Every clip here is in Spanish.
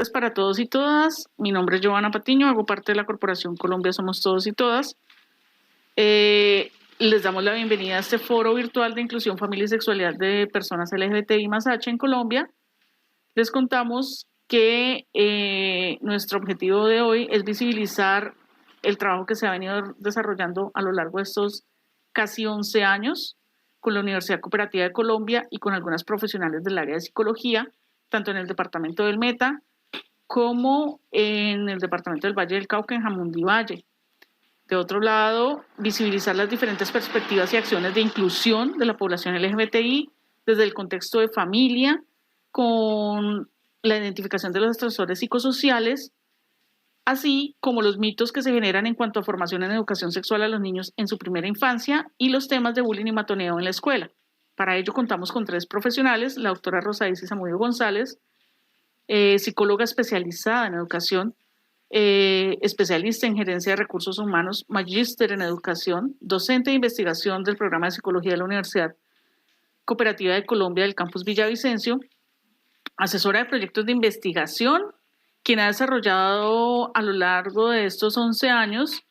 tardes para todos y todas. Mi nombre es Giovanna Patiño, hago parte de la Corporación Colombia Somos Todos y Todas. Les damos la bienvenida a este foro virtual de inclusión, familia y sexualidad de personas LGBTI más H en Colombia. Les contamos que nuestro objetivo de hoy es visibilizar el trabajo que se ha venido desarrollando a lo largo de estos casi 11 años con la Universidad Cooperativa de Colombia y con algunas profesionales del área de psicología, tanto en el departamento del Meta como en el departamento del Valle del Cauca, en Jamundí Valle. De otro lado, visibilizar las diferentes perspectivas y acciones de inclusión de la población LGBTI desde el contexto de familia, con la identificación de los estresores psicosociales, así como los mitos que se generan en cuanto a formación en educación sexual a los niños en su primera infancia y los temas de bullying y matoneo en la escuela. Para ello contamos con 3 profesionales, la doctora Rosa Isis Zamudio González, psicóloga especializada en educación, especialista en gerencia de recursos humanos, magíster en educación, docente de investigación del programa de psicología de la Universidad Cooperativa de Colombia del campus Villavicencio, asesora de proyectos de investigación, quien ha desarrollado a lo largo de estos 11 años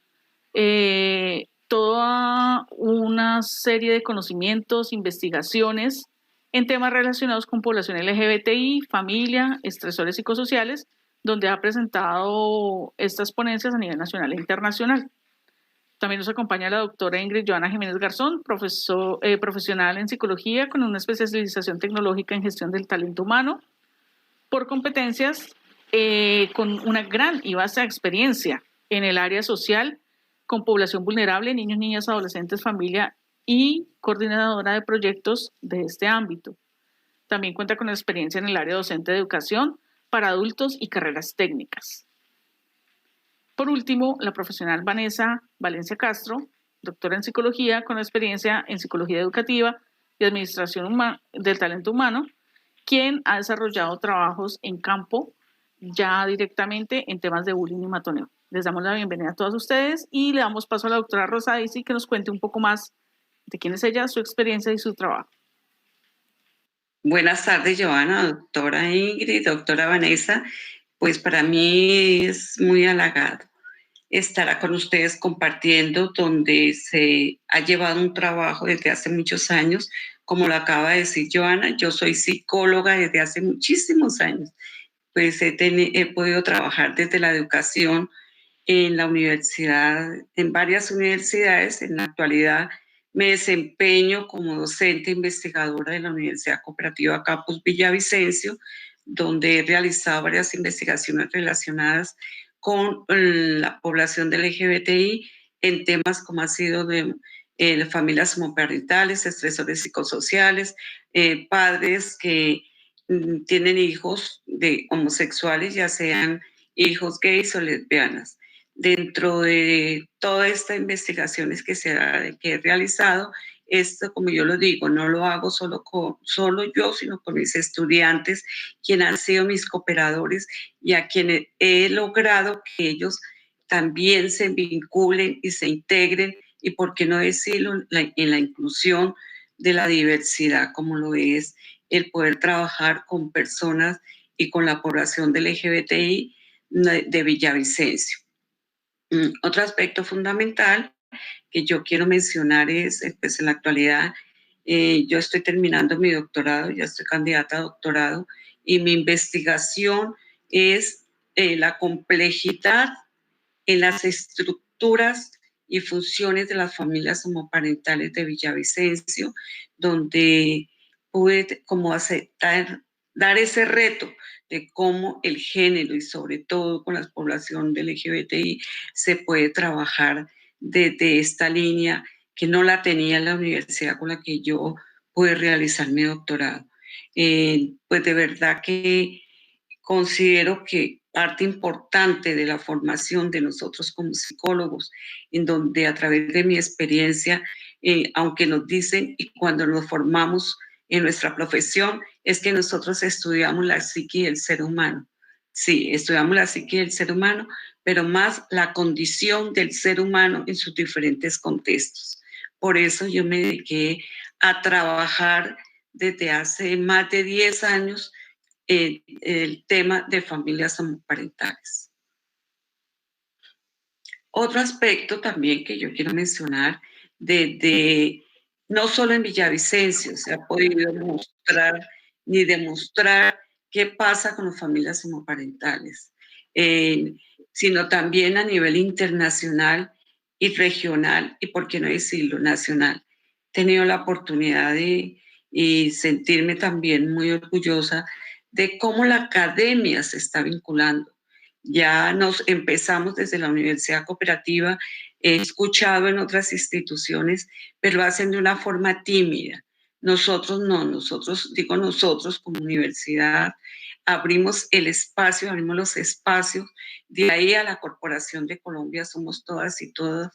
toda una serie de conocimientos, investigaciones en temas relacionados con población LGBTI, familia, estresores psicosociales, donde ha presentado estas ponencias a nivel nacional e internacional. También nos acompaña la doctora Ingrid Joana Jiménez Garzón, profesional en psicología con una especialización tecnológica en gestión del talento humano, por competencias con una gran y vasta experiencia en el área social, con población vulnerable, niños, niñas, adolescentes, familia y coordinadora de proyectos de este ámbito. También cuenta con experiencia en el área docente de educación para adultos y carreras técnicas. Por último, la profesional Vanessa Valencia Castro, doctora en psicología con experiencia en psicología educativa y administración del talento humano, quien ha desarrollado trabajos en campo ya directamente en temas de bullying y matoneo. Les damos la bienvenida a todos ustedes y le damos paso a la doctora Rosa Isis que nos cuente un poco más de quién es ella, su experiencia y su trabajo. Buenas tardes, Giovanna, doctora Ingrid, doctora Vanessa. Pues para mí es muy halagado estar con ustedes compartiendo donde se ha llevado un trabajo desde hace muchos años. Como lo acaba de decir Giovanna, yo soy psicóloga desde hace muchísimos años. Pues he podido trabajar desde la educación en la universidad, en varias universidades. En la actualidad me desempeño como docente investigadora de la Universidad Cooperativa Campus Villavicencio, donde he realizado varias investigaciones relacionadas con la población del LGBTI en temas como ha sido de familias homoparentales, estresores psicosociales, padres que tienen hijos de homosexuales, ya sean hijos gays o lesbianas. Dentro de todas estas investigaciones que he realizado, esto, como yo lo digo, no lo hago solo yo, sino con mis estudiantes, quienes han sido mis cooperadores y a quienes he logrado que ellos también se vinculen y se integren, y por qué no decirlo, en la inclusión de la diversidad, como lo es el poder trabajar con personas y con la población del LGBTI de Villavicencio. Otro aspecto fundamental que yo quiero mencionar es, pues en la actualidad, yo estoy terminando mi doctorado, ya estoy candidata a doctorado, y mi investigación es la complejidad en las estructuras y funciones de las familias homoparentales de Villavicencio, donde pude como dar ese reto de cómo el género y sobre todo con la población del LGBTI se puede trabajar desde esta línea que no la tenía en la universidad con la que yo pude realizar mi doctorado. Pues de verdad que considero que parte importante de la formación de nosotros como psicólogos, en donde a través de mi experiencia, aunque nos dicen y cuando nos formamos en nuestra profesión, es que nosotros estudiamos la psique del ser humano. Sí, estudiamos la psique del ser humano, pero más la condición del ser humano en sus diferentes contextos. Por eso yo me dediqué a trabajar desde hace más de 10 años el tema de familias homoparentales. Otro aspecto también que yo quiero mencionar, no solo en Villavicencio se ha podido demostrar qué pasa con las familias homoparentales, sino también a nivel internacional y regional, y por qué no decirlo, nacional. He tenido la oportunidad y sentirme también muy orgullosa de cómo la academia se está vinculando. Ya nos empezamos desde la Universidad Cooperativa, he escuchado en otras instituciones, pero lo hacen de una forma tímida. Nosotros no, nosotros como universidad, abrimos el espacio, abrimos los espacios, de ahí a la Corporación de Colombia Somos Todas y Todas,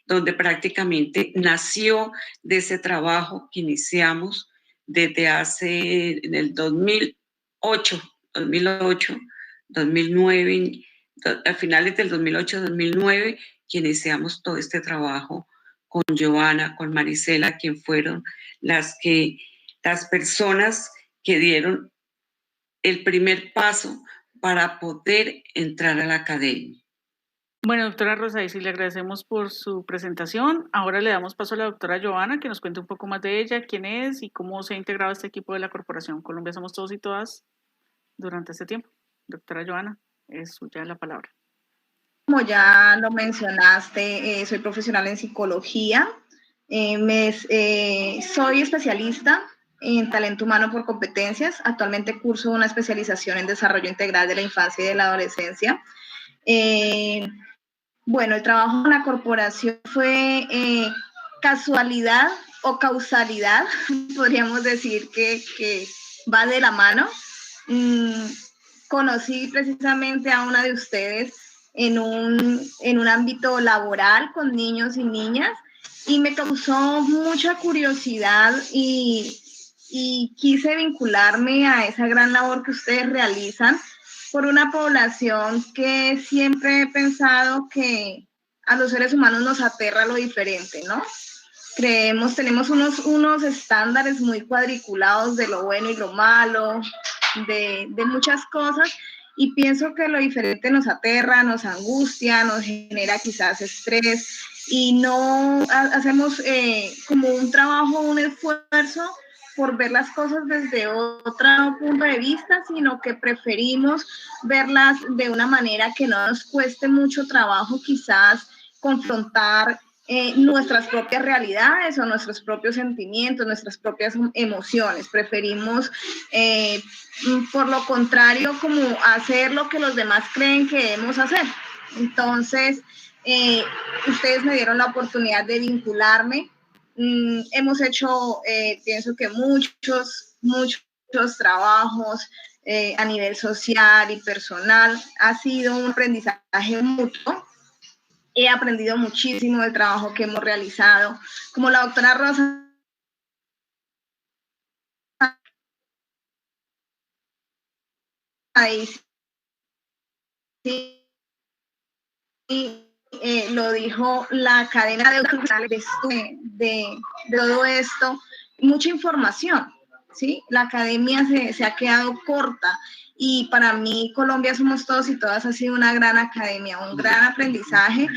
donde prácticamente nació de ese trabajo que iniciamos desde en el 2008, 2009, a finales del 2008-2009, que iniciamos todo este trabajo con Joana, con Marisela, quien fueron las personas que dieron el primer paso para poder entrar a la academia. Bueno, doctora Rosa Isy, le agradecemos por su presentación. Ahora le damos paso a la doctora Joana, que nos cuente un poco más de ella, quién es y cómo se ha integrado este equipo de la Corporación Colombia Somos Todos y Todas durante este tiempo. Doctora Joana, es suya la palabra. Como ya lo mencionaste, soy profesional en psicología. Soy especialista en talento humano por competencias. Actualmente curso una especialización en desarrollo integral de la infancia y de la adolescencia. Bueno, el trabajo en la corporación fue casualidad o causalidad, podríamos decir que va de la mano. Conocí precisamente a una de ustedes en un ámbito laboral con niños y niñas y me causó mucha curiosidad y quise vincularme a esa gran labor que ustedes realizan por una población que siempre he pensado que a los seres humanos nos aterra lo diferente, ¿no? Tenemos unos estándares muy cuadriculados de lo bueno y lo malo, de muchas cosas, y pienso que lo diferente nos aterra, nos angustia, nos genera quizás estrés, y no hacemos como un trabajo, un esfuerzo por ver las cosas desde otro punto de vista, sino que preferimos verlas de una manera que no nos cueste mucho trabajo quizás confrontar nuestras propias realidades o nuestros propios sentimientos, nuestras propias emociones. Preferimos, por lo contrario, como hacer lo que los demás creen que debemos hacer. Entonces, ustedes me dieron la oportunidad de vincularme. Hemos hecho, pienso que muchos trabajos a nivel social y personal. Ha sido un aprendizaje mutuo. He aprendido muchísimo del trabajo que hemos realizado. Como la doctora Rosa lo dijo, la cadena de todo esto, mucha información, ¿sí? La academia se ha quedado corta y para mí Colombia Somos Todos y Todas ha sido una gran academia, un gran aprendizaje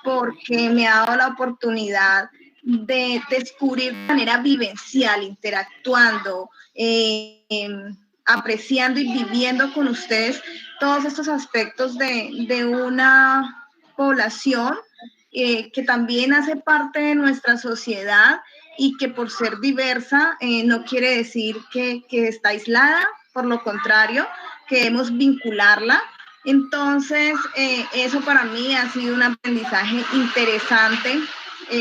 porque me ha dado la oportunidad de descubrir de manera vivencial, interactuando, apreciando y viviendo con ustedes todos estos aspectos de una población que también hace parte de nuestra sociedad y que por ser diversa no quiere decir que está aislada, por lo contrario, queremos vincularla. Entonces, eso para mí ha sido un aprendizaje interesante,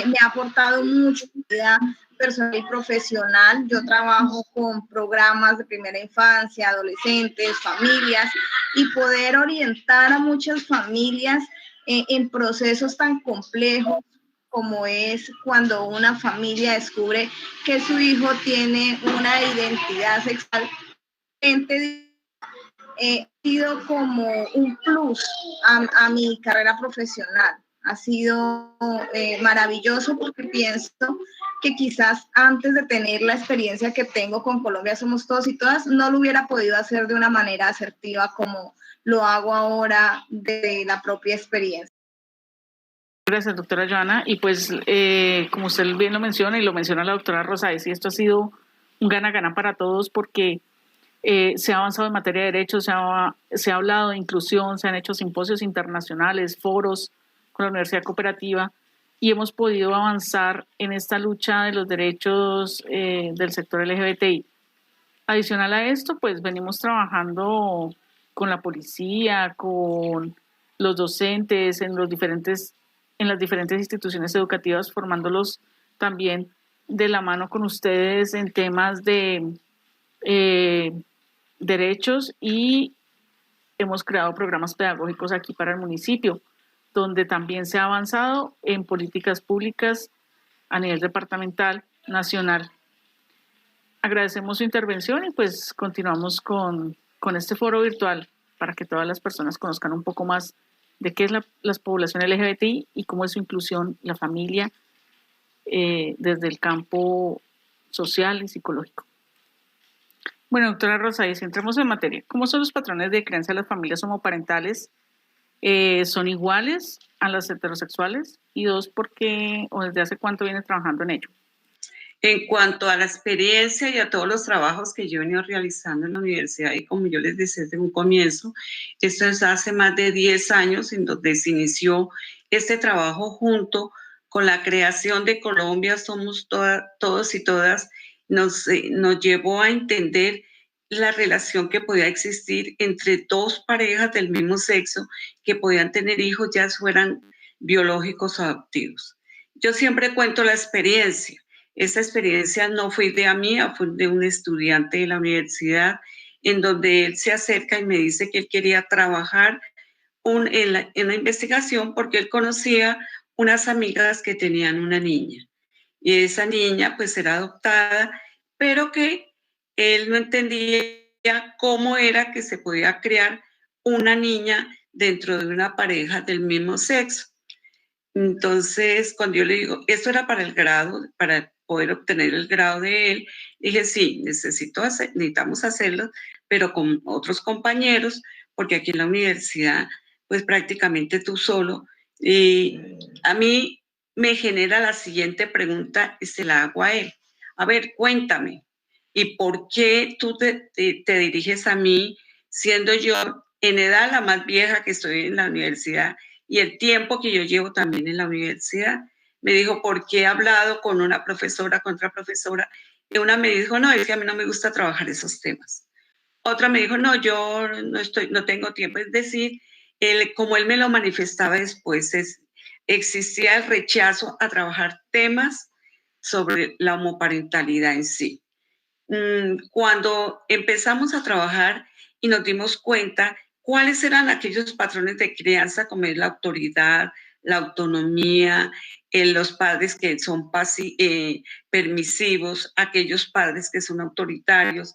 me ha aportado mucho vida personal y profesional. Yo trabajo con programas de primera infancia, adolescentes, familias, y poder orientar a muchas familias en procesos tan complejos como es cuando una familia descubre que su hijo tiene una identidad sexual, ha sido como un plus a mi carrera profesional. Ha sido maravilloso porque pienso que quizás antes de tener la experiencia que tengo con Colombia Somos Todos y Todas, no lo hubiera podido hacer de una manera asertiva como lo hago ahora de la propia experiencia. Gracias, doctora Joana. Y pues, como usted bien lo menciona y lo menciona la doctora Rosales, y esto ha sido un gana-gana para todos porque se ha avanzado en materia de derechos, se ha hablado de inclusión, se han hecho simposios internacionales, foros con la Universidad Cooperativa y hemos podido avanzar en esta lucha de los derechos del sector LGBTI. Adicional a esto, pues venimos trabajando con la policía, con los docentes en las diferentes instituciones educativas, formándolos también de la mano con ustedes en temas de derechos, y hemos creado programas pedagógicos aquí para el municipio, donde también se ha avanzado en políticas públicas a nivel departamental, nacional. Agradecemos su intervención y pues continuamos con este foro virtual para que todas las personas conozcan un poco más de qué es la población LGBTI y cómo es su inclusión, la familia, desde el campo social y psicológico. Bueno, doctora Rosales, si entremos en materia, ¿cómo son los patrones de crianza de las familias homoparentales? ¿Son iguales a las heterosexuales? Y dos, ¿por qué o desde hace cuánto viene trabajando en ello? En cuanto a la experiencia y a todos los trabajos que yo he venido realizando en la universidad, y como yo les decía desde un comienzo, esto es hace más de 10 años en donde se inició este trabajo junto con la creación de Colombia Somos Todos y Todas, nos llevó a entender la relación que podía existir entre dos parejas del mismo sexo que podían tener hijos, ya fueran biológicos o adoptivos. Yo siempre cuento la experiencia. Esta experiencia no fue idea mía, fue de un estudiante de la universidad, en donde él se acerca y me dice que él quería trabajar en la investigación porque él conocía unas amigas que tenían una niña. Y esa niña pues era adoptada, pero que él no entendía cómo era que se podía crear una niña dentro de una pareja del mismo sexo. Entonces, cuando yo le digo, esto era para el grado, para poder obtener el grado de él, dije, sí, necesitamos hacerlo, pero con otros compañeros, porque aquí en la universidad, pues prácticamente tú solo. Y a mí me genera la siguiente pregunta y se la hago a él. A ver, cuéntame, ¿y por qué tú te diriges a mí, siendo yo en edad la más vieja que estoy en la universidad y el tiempo que yo llevo también en la universidad? Me dijo, porque he hablado con una profesora, con otra profesora, y una me dijo, no, es que a mí no me gusta trabajar esos temas. Otra me dijo, no, yo no tengo tiempo. Es decir, como él me lo manifestaba después, existía el rechazo a trabajar temas sobre la homoparentalidad en sí. Cuando empezamos a trabajar y nos dimos cuenta cuáles eran aquellos patrones de crianza, como es la autoridad, la autonomía, los padres que son permisivos, aquellos padres que son autoritarios,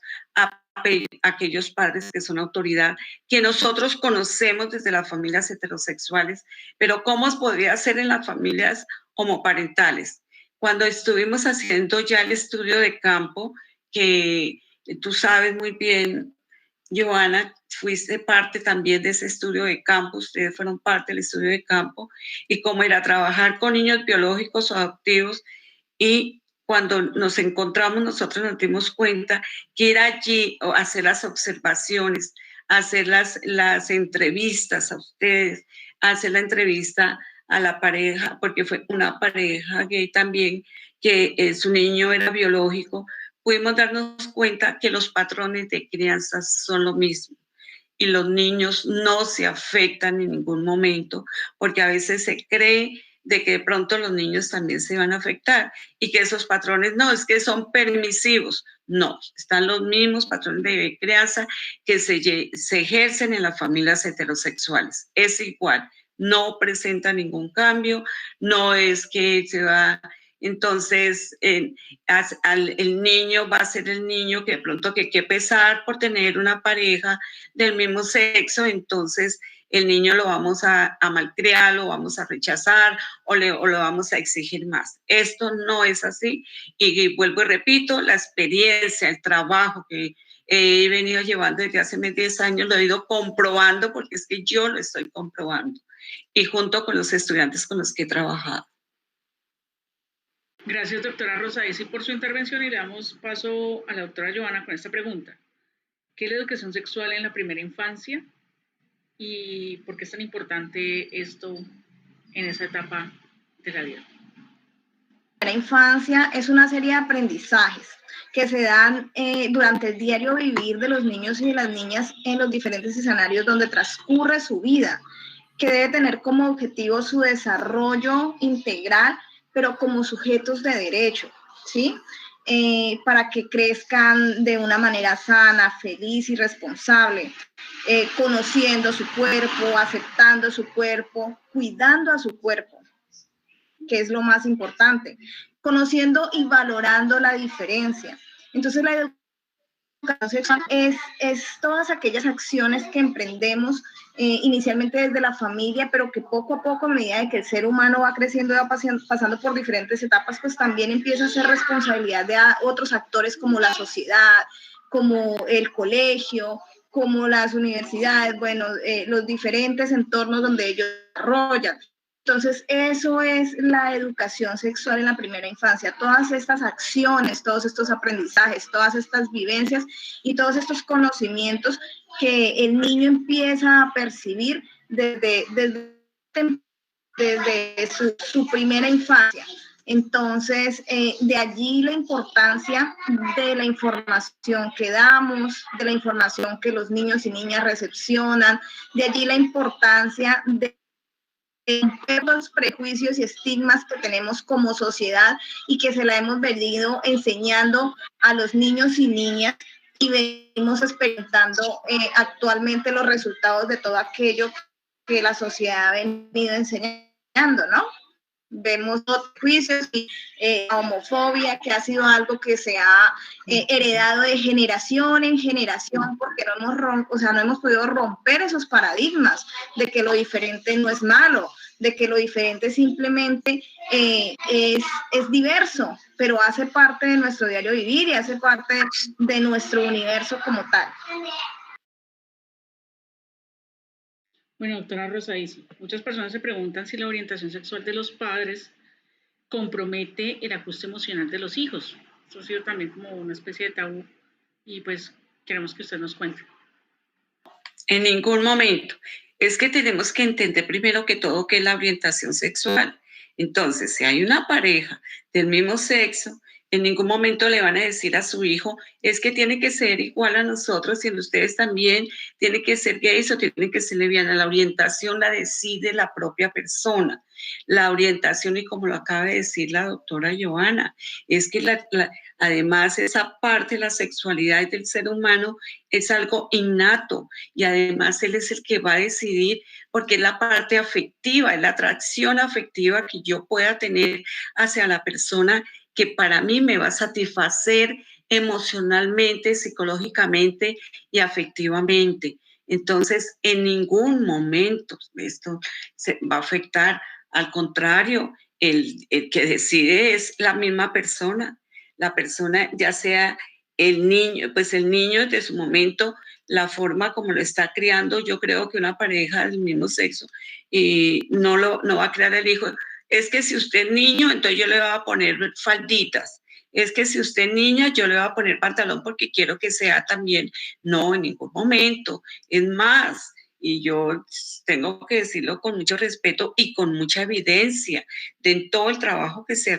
aquellos padres que son autoridad, que nosotros conocemos desde las familias heterosexuales, pero cómo podría ser en las familias homoparentales. Cuando estuvimos haciendo ya el estudio de campo, que tú sabes muy bien, Joana, fuiste parte también de ese estudio de campo, ustedes fueron parte del estudio de campo, y cómo era trabajar con niños biológicos o adoptivos, y cuando nos encontramos nosotros nos dimos cuenta que ir allí o hacer las observaciones, hacer las entrevistas a ustedes, hacer la entrevista a la pareja, porque fue una pareja gay también, que su niño era biológico, pudimos darnos cuenta que los patrones de crianza son lo mismo y los niños no se afectan en ningún momento, porque a veces se cree de que de pronto los niños también se van a afectar y que esos patrones no, es que son permisivos. No, están los mismos patrones de crianza que se ejercen en las familias heterosexuales. Es igual, no presenta ningún cambio, no es que se va. Entonces, el niño va a ser el niño que de pronto que pesar por tener una pareja del mismo sexo, entonces el niño lo vamos a malcriar, lo vamos a rechazar o lo vamos a exigir más. Esto no es así y vuelvo y repito, la experiencia, el trabajo que he venido llevando desde hace 10 años, lo he ido comprobando porque es que yo lo estoy comprobando y junto con los estudiantes con los que he trabajado. Gracias, doctora Rosaísi, por su intervención y le damos paso a la doctora Joana con esta pregunta. ¿Qué es la educación sexual en la primera infancia y por qué es tan importante esto en esa etapa de la vida? La infancia es una serie de aprendizajes que se dan durante el diario vivir de los niños y de las niñas en los diferentes escenarios donde transcurre su vida, que debe tener como objetivo su desarrollo integral, pero como sujetos de derecho, ¿sí? Para que crezcan de una manera sana, feliz y responsable, conociendo su cuerpo, aceptando su cuerpo, cuidando a su cuerpo, que es lo más importante, conociendo y valorando la diferencia. Entonces la educación sexual es todas aquellas acciones que emprendemos inicialmente desde la familia, pero que poco a poco, a medida de que el ser humano va creciendo y va pasando por diferentes etapas, pues también empieza a ser responsabilidad de otros actores como la sociedad, como el colegio, como las universidades, bueno, los diferentes entornos donde ellos desarrollan. Entonces, eso es la educación sexual en la primera infancia. Todas estas acciones, todos estos aprendizajes, todas estas vivencias y todos estos conocimientos que el niño empieza a percibir desde su primera infancia. Entonces, de allí la importancia de la información que damos, de la información que los niños y niñas recepcionan, de allí la importancia de romper los prejuicios y estigmas que tenemos como sociedad y que se la hemos venido enseñando a los niños y niñas y venimos experimentando actualmente los resultados de todo aquello que la sociedad ha venido enseñando, ¿no? Vemos juicios y homofobia, que ha sido algo que se ha heredado de generación en generación, porque no hemos podido romper esos paradigmas de que lo diferente no es malo, de que lo diferente simplemente es diverso, pero hace parte de nuestro diario vivir y hace parte de nuestro universo como tal. Bueno, doctora Rosaísi, muchas personas se preguntan si la orientación sexual de los padres compromete el ajuste emocional de los hijos. Eso ha sido también como una especie de tabú y pues queremos que usted nos cuente. En ningún momento. Es que tenemos que entender primero que todo qué es la orientación sexual. Entonces, si hay una pareja del mismo sexo, en ningún momento le van a decir a su hijo, es que tiene que ser igual a nosotros, y ustedes también tienen que ser gays o tienen que ser lesbianas. La orientación la decide la propia persona. La orientación, y como lo acaba de decir la doctora Joana, es que además esa parte de la sexualidad del ser humano es algo innato y además él es el que va a decidir porque es la parte afectiva, es la atracción afectiva que yo pueda tener hacia la persona que para mí me va a satisfacer emocionalmente, psicológicamente y afectivamente. Entonces, en ningún momento esto se va a afectar. Al contrario, el que decide es la misma persona. La persona, ya sea el niño, pues el niño de su momento, la forma como lo está criando, yo creo que una pareja del mismo sexo y no va a criar el hijo. Es que si usted es niño, entonces yo le voy a poner falditas. Es que si usted es niña, yo le voy a poner pantalón porque quiero que sea también. No, en ningún momento. Es más, y yo tengo que decirlo con mucho respeto y con mucha evidencia de todo el trabajo que se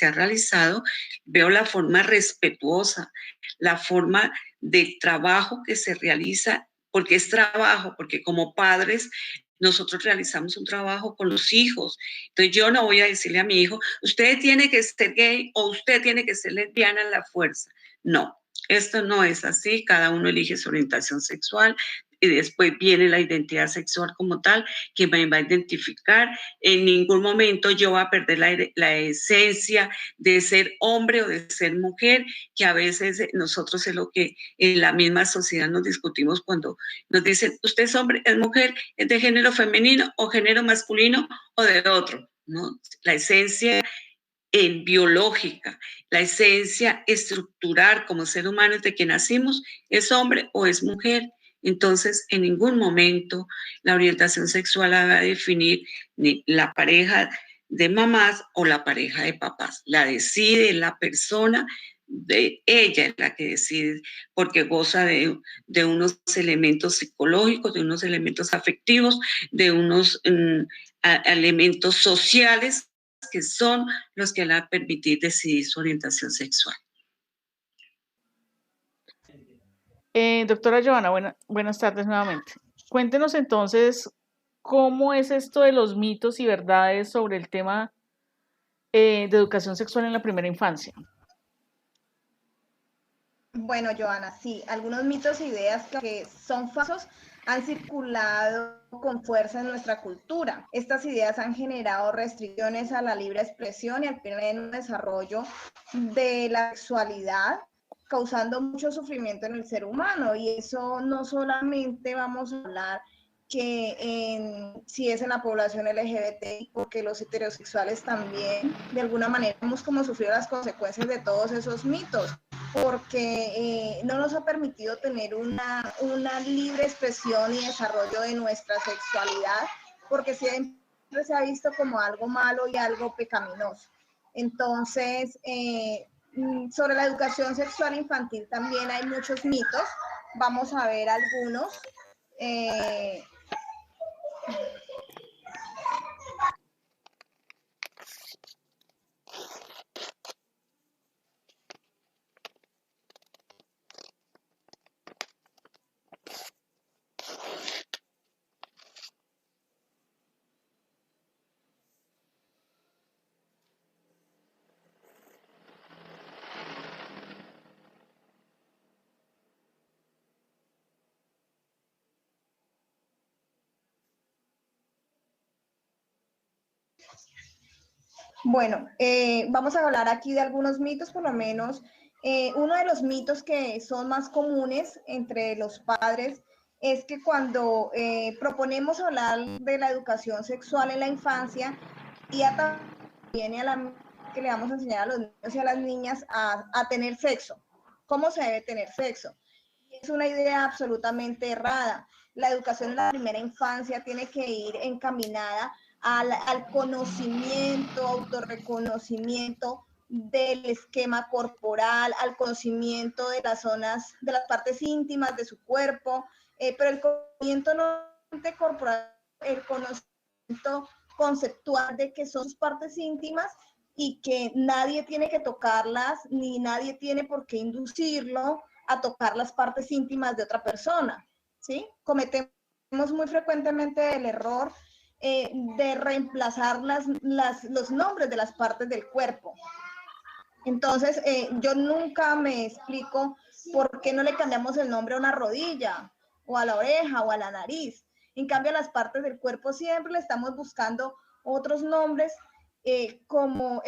ha realizado, veo la forma respetuosa, la forma de trabajo que se realiza, porque es trabajo, porque como padres nosotros realizamos un trabajo con los hijos. Entonces yo no voy a decirle a mi hijo, usted tiene que ser gay o usted tiene que ser lesbiana en la fuerza. No, esto no es así. Cada uno elige su orientación sexual y después viene la identidad sexual como tal, que me va a identificar. En ningún momento yo voy a perder la esencia de ser hombre o de ser mujer, que a veces nosotros es lo que en la misma sociedad nos discutimos cuando nos dicen, usted es hombre, es mujer, es de género femenino o género masculino o de otro, ¿no? La esencia biológica, la esencia estructural como ser humano de que nacimos, es hombre o es mujer. Entonces, en ningún momento la orientación sexual va a definir ni la pareja de mamás o la pareja de papás. La decide la persona, de ella es la que decide, porque goza de unos elementos psicológicos, de unos elementos afectivos, de unos elementos sociales que son los que le van a permitir decidir su orientación sexual. Doctora Johanna, buenas tardes nuevamente. Cuéntenos entonces cómo es esto de los mitos y verdades sobre el tema de educación sexual en la primera infancia. Bueno, Johanna, sí, algunos mitos e ideas que son falsos han circulado con fuerza en nuestra cultura. Estas ideas han generado restricciones a la libre expresión y al pleno desarrollo de la sexualidad, causando mucho sufrimiento en el ser humano. Y eso no solamente vamos a hablar si es en la población LGBT, porque los heterosexuales también, de alguna manera, hemos como sufrido las consecuencias de todos esos mitos, porque no nos ha permitido tener una libre expresión y desarrollo de nuestra sexualidad, porque siempre se ha visto como algo malo y algo pecaminoso. Entonces, sobre la educación sexual infantil también hay muchos mitos. Vamos a ver algunos. Bueno, vamos a hablar aquí de algunos mitos, por lo menos. Uno de los mitos que son más comunes entre los padres es que cuando proponemos hablar de la educación sexual en la infancia, ya viene que le vamos a enseñar a los niños y a las niñas a tener sexo. ¿Cómo se debe tener sexo? Es una idea absolutamente errada. La educación en la primera infancia tiene que ir encaminada al conocimiento, autorreconocimiento del esquema corporal, al conocimiento de las zonas, de las partes íntimas de su cuerpo, pero el conocimiento no corporal, el conocimiento conceptual de que son sus partes íntimas y que nadie tiene que tocarlas, ni nadie tiene por qué inducirlo a tocar las partes íntimas de otra persona, ¿sí? Cometemos muy frecuentemente el error de reemplazar los nombres de las partes del cuerpo. Entonces, yo nunca me explico por qué no le cambiamos el nombre a una rodilla, o a la oreja, o a la nariz. En cambio, a las partes del cuerpo siempre le estamos buscando otros nombres, como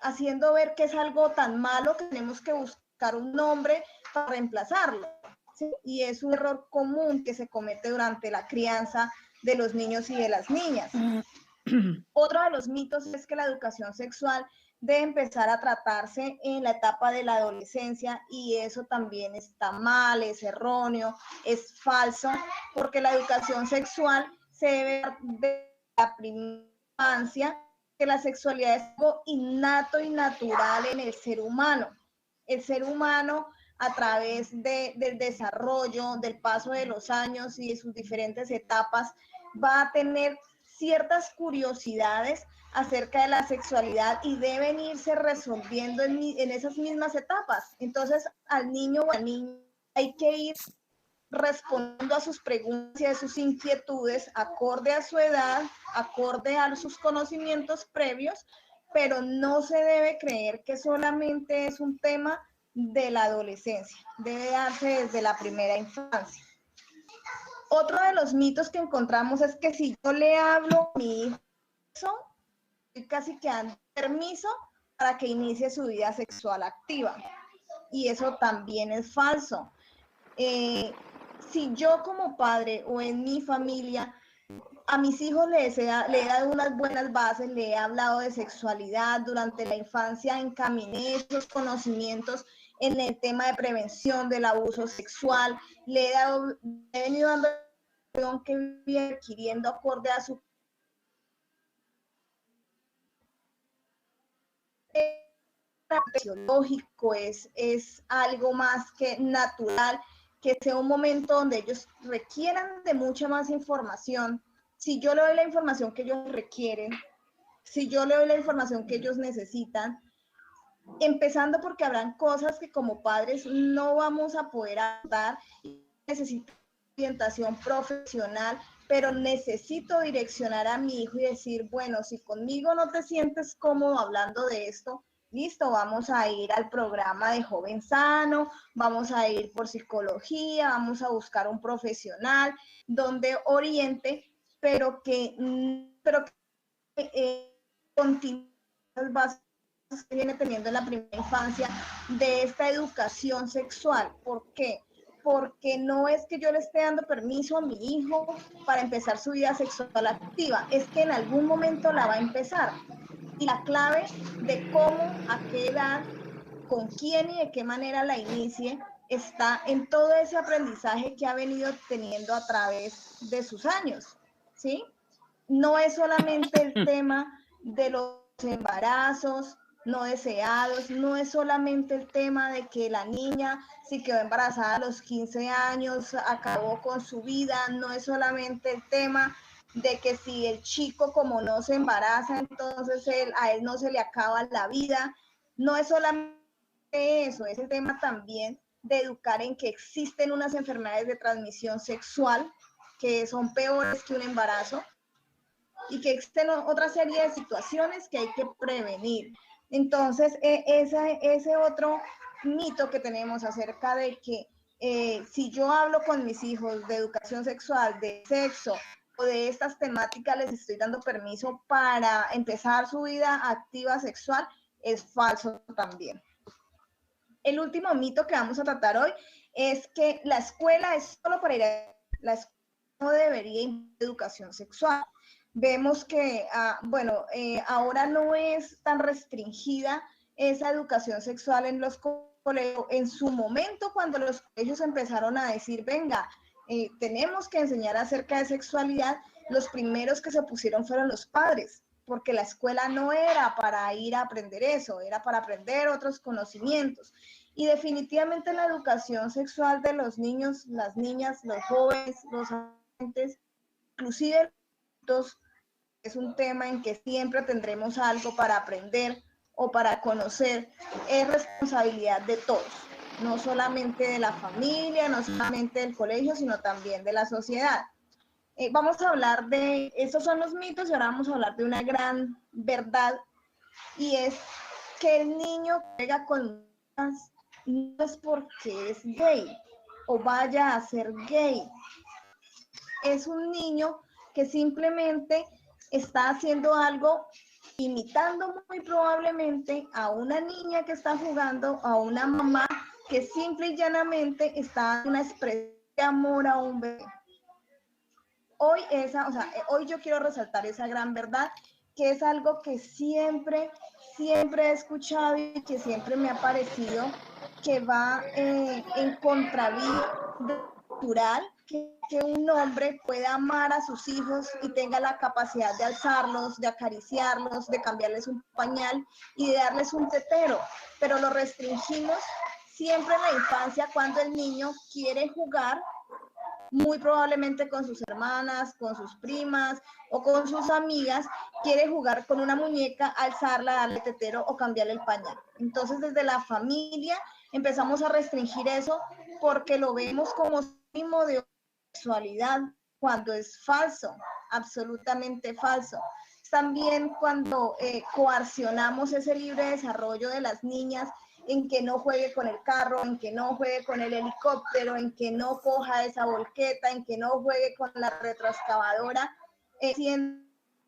haciendo ver que es algo tan malo que tenemos que buscar un nombre para reemplazarlo, ¿sí? Y es un error común que se comete durante la crianza de los niños y de las niñas. Otro de los mitos es que la educación sexual debe empezar a tratarse en la etapa de la adolescencia, y eso también está mal, es erróneo, es falso, porque la educación sexual se debe dar de la primera infancia, que la sexualidad es algo innato y natural en el ser humano. El ser humano, a través del desarrollo, del paso de los años y de sus diferentes etapas, va a tener ciertas curiosidades acerca de la sexualidad y deben irse resolviendo en esas mismas etapas. Entonces, al niño o al niña hay que ir respondiendo a sus preguntas y a sus inquietudes acorde a su edad, acorde a sus conocimientos previos, pero no se debe creer que solamente es un tema de la adolescencia, debe darse desde la primera infancia. Otro de los mitos que encontramos es que si yo le hablo a mi hijo, estoy casi que dando permiso para que inicie su vida sexual activa. Y eso también es falso. Si yo como padre o en mi familia a mis hijos le he dado unas buenas bases, le he hablado de sexualidad, durante la infancia encaminé esos conocimientos en el tema de prevención del abuso sexual, le he venido dando que viene adquiriendo acorde a su fisiológico, es algo más que natural, que sea un momento donde ellos requieran de mucha más información. Si yo le doy la información que ellos requieren, si yo le doy la información que ellos necesitan, empezando porque habrán cosas que como padres no vamos a poder dar, necesito orientación profesional, pero necesito direccionar a mi hijo y decir, bueno, si conmigo no te sientes cómodo hablando de esto, listo, vamos a ir al programa de Joven Sano, vamos a ir por psicología, vamos a buscar un profesional donde oriente, pero que continúe las bases que viene teniendo en la primera infancia de esta educación sexual. ¿Por qué? Porque no es que yo le esté dando permiso a mi hijo para empezar su vida sexual activa, es que en algún momento la va a empezar. Y la clave de cómo, a qué edad, con quién y de qué manera la inicie está en todo ese aprendizaje que ha venido teniendo a través de sus años, ¿sí? No es solamente el tema de los embarazos no deseados, no es solamente el tema de que la niña si quedó embarazada a los 15 años, acabó con su vida, no es solamente el tema de que si el chico como no se embaraza, entonces a él no se le acaba la vida, no es solamente eso, es el tema también de educar en que existen unas enfermedades de transmisión sexual que son peores que un embarazo, y que existen otra serie de situaciones que hay que prevenir. Entonces, ese otro mito que tenemos acerca de que si yo hablo con mis hijos de educación sexual, de sexo o de estas temáticas, les estoy dando permiso para empezar su vida activa sexual, es falso también. El último mito que vamos a tratar hoy es que la escuela es solo para ir a la escuela, no debería impartir educación sexual. Vemos que, ahora no es tan restringida esa educación sexual en los colegios. En su momento, cuando los colegios empezaron a decir, venga, tenemos que enseñar acerca de sexualidad, los primeros que se pusieron fueron los padres, porque la escuela no era para ir a aprender eso, era para aprender otros conocimientos. Y definitivamente la educación sexual de los niños, las niñas, los jóvenes, los adolescentes, inclusive los, es un tema en que siempre tendremos algo para aprender o para conocer, es responsabilidad de todos, no solamente de la familia, no solamente del colegio, sino también de la sociedad. Vamos a hablar de, estos son los mitos y ahora vamos a hablar de una gran verdad, y es que el niño que juega con niñas no es porque es gay o vaya a ser gay, es un niño que simplemente está haciendo algo imitando muy probablemente a una niña que está jugando, a una mamá que simple y llanamente está dando una expresión de amor a un bebé. Hoy yo quiero resaltar esa gran verdad, que es algo que siempre he escuchado y que siempre me ha parecido que va en contravía natural, que un hombre pueda amar a sus hijos y tenga la capacidad de alzarlos, de acariciarlos, de cambiarles un pañal y de darles un tetero, pero lo restringimos siempre en la infancia cuando el niño quiere jugar muy probablemente con sus hermanas, con sus primas o con sus amigas, quiere jugar con una muñeca, alzarla, darle tetero o cambiarle el pañal. Entonces, desde la familia empezamos a restringir eso porque lo vemos como sinónimo de sexualidad, cuando es falso, absolutamente falso. También cuando coaccionamos ese libre desarrollo de las niñas en que no juegue con el carro, en que no juegue con el helicóptero, en que no coja esa volqueta, en que no juegue con la retroexcavadora, siendo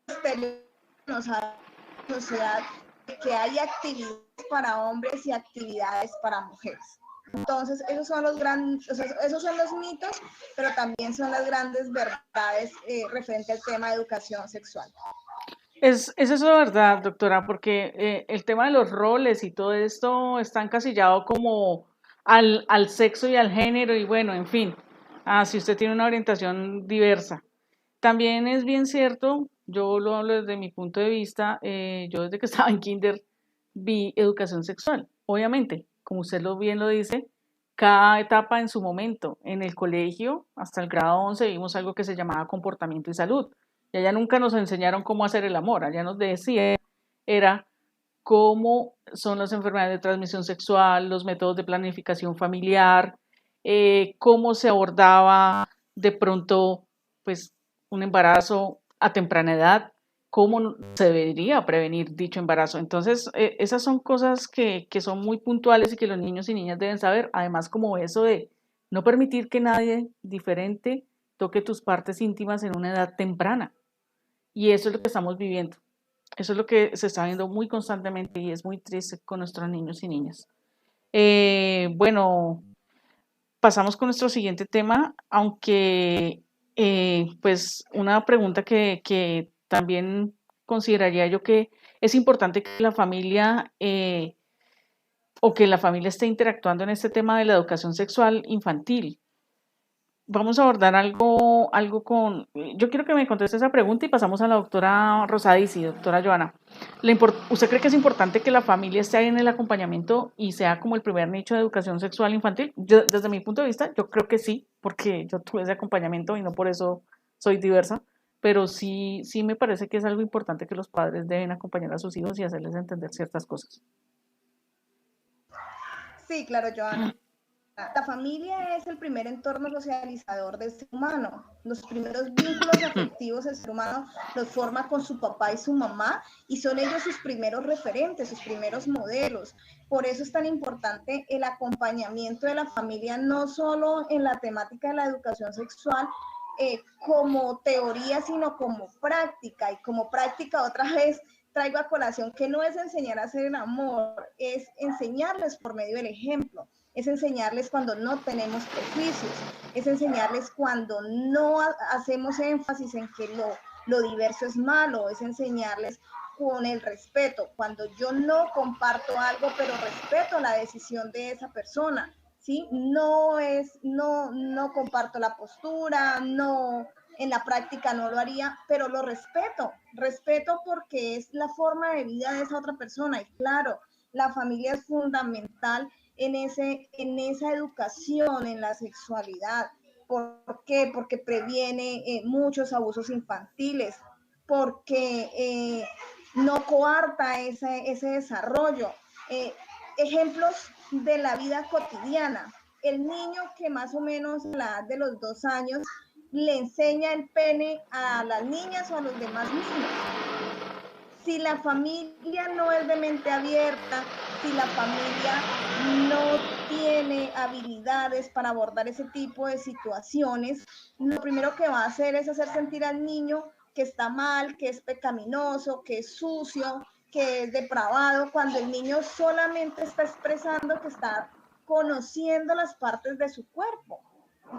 exteriornos a la sociedad que hay actividades para hombres y actividades para mujeres. Entonces, esos son los mitos, pero también son las grandes verdades referente al tema de educación sexual. Es eso de verdad, doctora, porque el tema de los roles y todo esto está encasillado como al sexo y al género y bueno, en fin, si usted tiene una orientación diversa. También es bien cierto, yo lo hablo desde mi punto de vista, yo desde que estaba en kinder vi educación sexual, obviamente, como usted bien lo dice, cada etapa en su momento. En el colegio, hasta el grado 11, vimos algo que se llamaba comportamiento y salud. Y allá nunca nos enseñaron cómo hacer el amor, allá nos decía, era cómo son las enfermedades de transmisión sexual, los métodos de planificación familiar, cómo se abordaba de pronto pues un embarazo a temprana edad, cómo se debería prevenir dicho embarazo. Entonces, esas son cosas que son muy puntuales y que los niños y niñas deben saber, además como eso de no permitir que nadie diferente toque tus partes íntimas en una edad temprana. Y eso es lo que estamos viviendo. Eso es lo que se está viendo muy constantemente y es muy triste con nuestros niños y niñas. Bueno, pasamos con nuestro siguiente tema, aunque pues una pregunta que también consideraría yo que es importante que la familia o que la familia esté interactuando en este tema de la educación sexual infantil. Vamos a abordar algo con... Yo quiero que me conteste esa pregunta y pasamos a la doctora Rosadisi, doctora Joana. ¿Usted cree que es importante que la familia esté ahí en el acompañamiento y sea como el primer nicho de educación sexual infantil? Desde mi punto de vista, yo creo que sí, porque yo tuve ese acompañamiento y no por eso soy diversa, pero sí me parece que es algo importante que los padres deben acompañar a sus hijos y hacerles entender ciertas cosas. Sí, claro, Joana. La familia es el primer entorno socializador del ser humano. Los primeros vínculos afectivos del ser humano los forma con su papá y su mamá y son ellos sus primeros referentes, sus primeros modelos. Por eso es tan importante el acompañamiento de la familia, no solo en la temática de la educación sexual, como teoría, sino como práctica. Y como práctica, otra vez, traigo a colación que no es enseñar a hacer el amor, es enseñarles por medio del ejemplo. Es enseñarles cuando no tenemos prejuicios, es enseñarles cuando no hacemos énfasis en que lo diverso es malo, es enseñarles con el respeto, cuando yo no comparto algo, pero respeto la decisión de esa persona, ¿sí? No comparto la postura, no, en la práctica no lo haría, pero lo respeto porque es la forma de vida de esa otra persona y claro, la familia es fundamental en esa educación en la sexualidad. ¿Por qué? Porque previene muchos abusos infantiles, porque no coarta ese desarrollo. Ejemplos de la vida cotidiana. El niño que más o menos a la edad de los 2 años le enseña el pene a las niñas o a los demás niños. Si la familia no es de mente abierta, si la familia no tiene habilidades para abordar ese tipo de situaciones, lo primero que va a hacer es hacer sentir al niño que está mal, que es pecaminoso, que es sucio, que es depravado, cuando el niño solamente está expresando que está conociendo las partes de su cuerpo,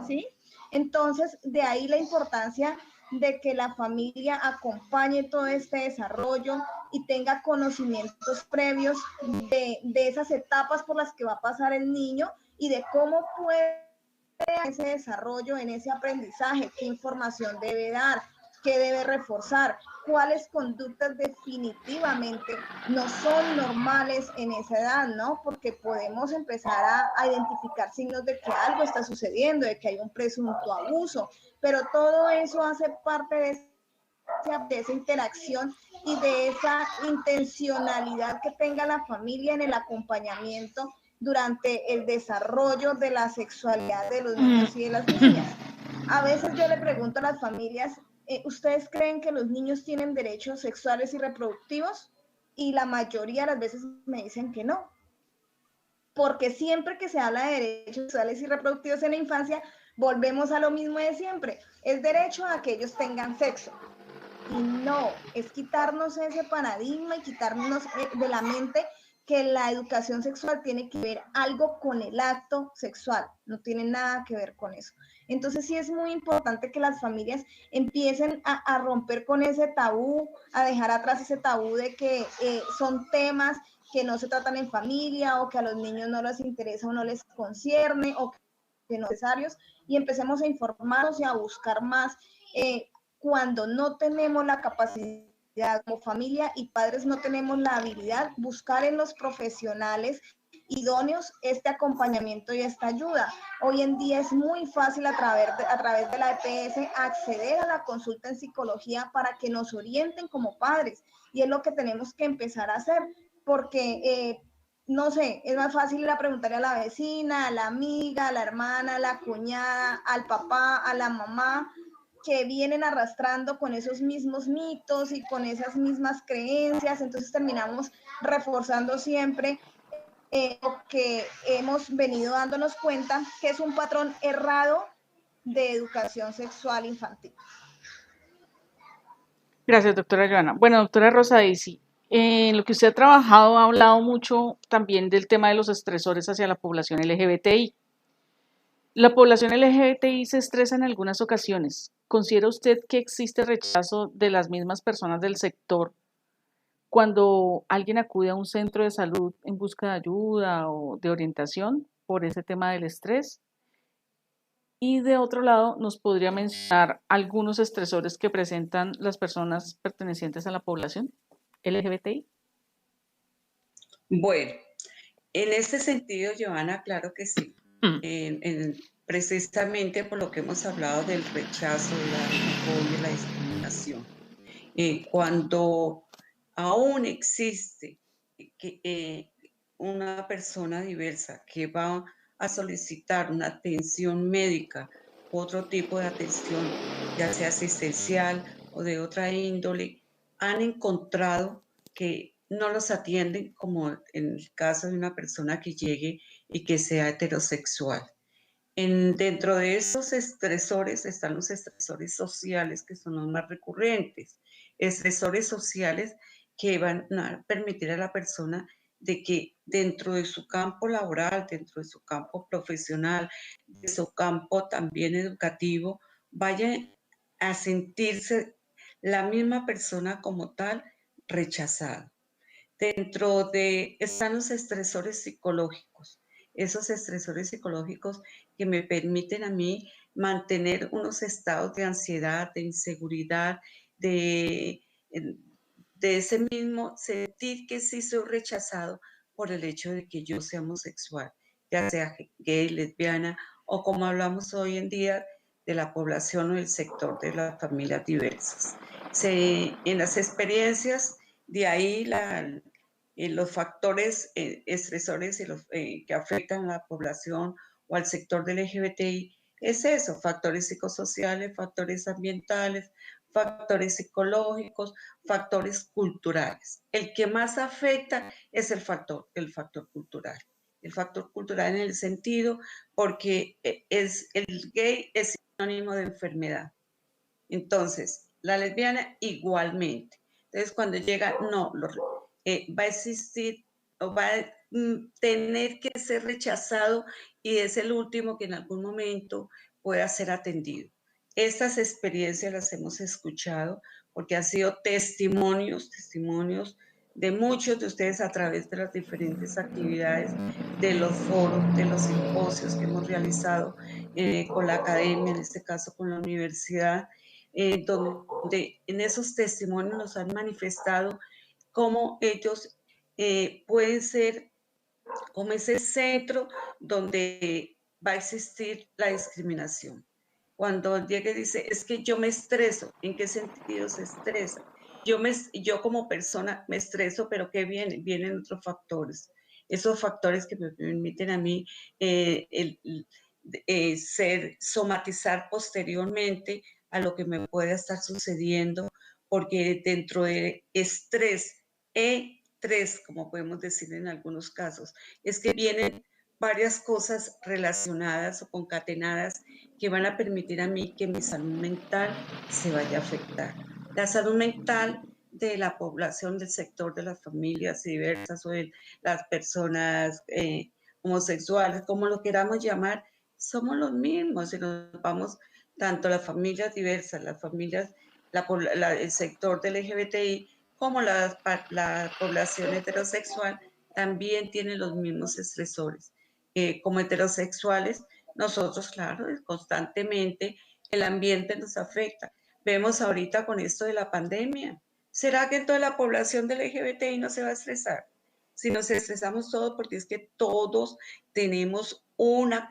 ¿sí? Entonces, de ahí la importancia de que la familia acompañe todo este desarrollo y tenga conocimientos previos de esas etapas por las que va a pasar el niño y de cómo puede ese desarrollo en ese aprendizaje, qué información debe dar, qué debe reforzar, cuáles conductas definitivamente no son normales en esa edad, ¿no? Porque podemos empezar a identificar signos de que algo está sucediendo, de que hay un presunto abuso, pero todo eso hace parte de esa interacción y de esa intencionalidad que tenga la familia en el acompañamiento durante el desarrollo de la sexualidad de los niños y de las niñas. A veces yo le pregunto a las familias, ¿ustedes creen que los niños tienen derechos sexuales y reproductivos? Y la mayoría de las veces me dicen que no. porque siempre que se habla de derechos sexuales y reproductivos en la infancia, volvemos a lo mismo de siempre. Es derecho a que ellos tengan sexo. Y no, es quitarnos ese paradigma y quitarnos de la mente que la educación sexual tiene que ver algo con el acto sexual, no tiene nada que ver con eso. Entonces sí es muy importante que las familias empiecen a romper con ese tabú, a dejar atrás ese tabú de que son temas que no se tratan en familia o que a los niños no les interesa o no les concierne o que no son necesarios, y empecemos a informarnos y a buscar más cuando no tenemos la capacidad como familia y padres no tenemos la habilidad, buscar en los profesionales idóneos este acompañamiento y esta ayuda. Hoy en día es muy fácil a través de la EPS acceder a la consulta en psicología para que nos orienten como padres, y es lo que tenemos que empezar a hacer, porque no sé, es más fácil ir a preguntarle a la vecina, a la amiga, a la hermana, a la cuñada, al papá, a la mamá, que vienen arrastrando con esos mismos mitos y con esas mismas creencias. Entonces terminamos reforzando siempre lo que hemos venido dándonos cuenta que es un patrón errado de educación sexual infantil. Gracias, doctora Joana. Bueno, doctora Rosa Daisy, en lo que usted ha trabajado ha hablado mucho también del tema de los estresores hacia la población LGBTI. La población LGBTI se estresa en algunas ocasiones. ¿Considera usted que existe rechazo de las mismas personas del sector cuando alguien acude a un centro de salud en busca de ayuda o de orientación por ese tema del estrés? Y de otro lado, ¿nos podría mencionar algunos estresores que presentan las personas pertenecientes a la población LGBTI? Bueno, en este sentido, Joana, claro que sí. Precisamente por lo que hemos hablado del rechazo, la homofobia, la discriminación. Cuando aún existe una persona diversa que va a solicitar una atención médica, otro tipo de atención, ya sea asistencial o de otra índole, han encontrado que no los atienden como en el caso de una persona que llegue y que sea heterosexual. Dentro de esos estresores están los estresores sociales, que son los más recurrentes. Estresores sociales que van a permitir a la persona de que dentro de su campo laboral, dentro de su campo profesional, de su campo también educativo, vaya a sentirse la misma persona como tal rechazada. Dentro de están los estresores psicológicos, esos estresores psicológicos que me permiten a mí mantener unos estados de ansiedad, de inseguridad, de, de ese mismo sentir que sí soy rechazado por el hecho de que yo sea homosexual, ya sea gay, lesbiana o como hablamos hoy en día de la población o el sector de las familias diversas. En las experiencias, de ahí los factores estresores que afectan a la población o al sector del LGBTI es eso, factores psicosociales, factores ambientales, factores psicológicos, factores culturales. El que más afecta es el factor cultural. El factor cultural en el sentido porque el gay es sinónimo de enfermedad. Entonces, la lesbiana igualmente. Entonces, cuando llega, no, va a existir o va a tener que ser rechazado y es el último que en algún momento pueda ser atendido. Estas experiencias las hemos escuchado porque han sido testimonios de muchos de ustedes a través de las diferentes actividades, de los foros, de los simposios que hemos realizado con la academia, en este caso con la universidad, donde en esos testimonios nos han manifestado cómo ellos pueden ser como ese centro donde va a existir la discriminación. Cuando llega y dice, es que yo me estreso, ¿en qué sentido se estresa? Yo como persona me estreso, pero ¿qué viene? Vienen otros factores. Esos factores que me permiten a mí somatizar posteriormente a lo que me pueda estar sucediendo, porque dentro de estrés e tres, como podemos decir en algunos casos. Es que vienen varias cosas relacionadas o concatenadas que van a permitir a mí que mi salud mental se vaya a afectar. La salud mental de la población del sector de las familias diversas o de las personas homosexuales, como lo queramos llamar, somos los mismos. Si nos vamos, tanto las familias diversas, las familias, el sector del LGBTI, como la población heterosexual, también tiene los mismos estresores. Como heterosexuales, nosotros, claro, constantemente el ambiente nos afecta. Vemos ahorita con esto de la pandemia. ¿Será que toda la población del LGBTI no se va a estresar? Si nos estresamos todos, porque es que todos tenemos una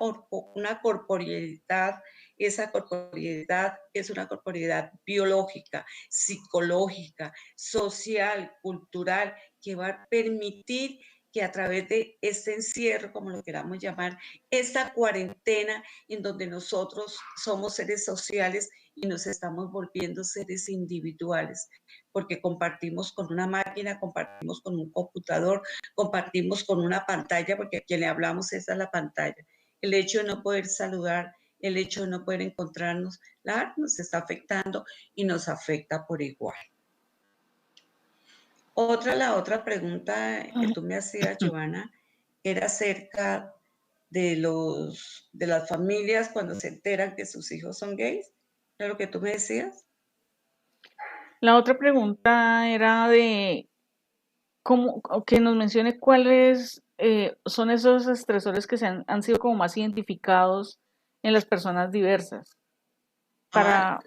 corporeidad. Esa corporeidad es una corporeidad biológica, psicológica, social, cultural, que va a permitir que a través de este encierro, como lo queramos llamar, esta cuarentena en donde nosotros somos seres sociales y nos estamos volviendo seres individuales, porque compartimos con una máquina, compartimos con un computador, compartimos con una pantalla, porque a quien le hablamos es a la pantalla. El hecho de no poder saludar, el hecho de no poder encontrarnos, claro, nos está afectando y nos afecta por igual. La otra pregunta que tú me hacías, Giovanna, era acerca de las familias cuando se enteran que sus hijos son gays. ¿Era lo que tú me decías? La otra pregunta era de cómo, que nos mencione cuáles son esos estresores que han sido como más identificados en las personas diversas. Para...